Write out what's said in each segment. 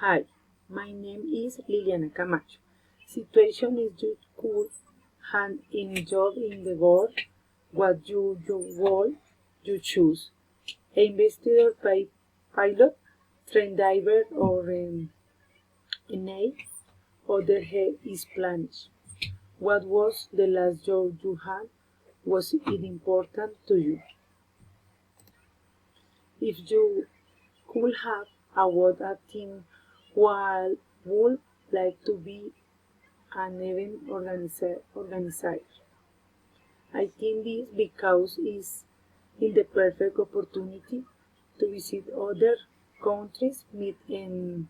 Hi, my name is Liliana Camacho. Situation is you could have any job in the world. What would you choose? Investigator, pilot, train diver, or NA? Other head is Spanish. What was the last job you had? Was it important to you? If you could have award a team, what would like to be an event organizer? I think this because it's in the perfect opportunity to visit other countries, meet and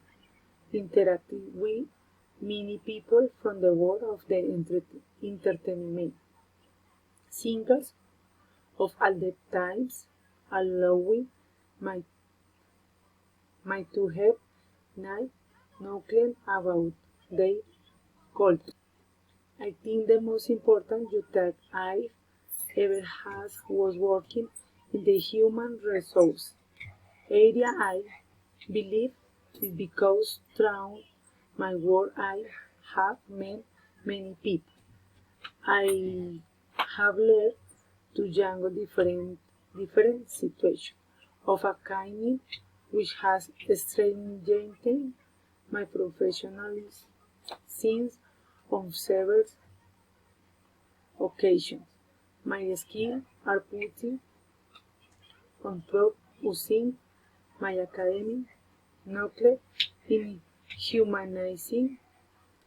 interact with many people from the world of the entertainment. Singles of all the times, allowing my, my to have night knowledge about their culture. I think the most important job that I ever had was working in the human resource area. I believe is because throughout my work I have met many people. I have learned to jungle different situations of a kind which has strengthened my professionalism since on several occasions. My skills are putting on top using my academic knowledge in humanizing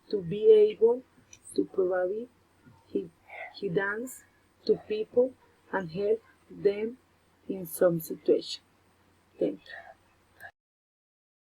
to be able to provide guidance to people and help them in some situation. Thank you.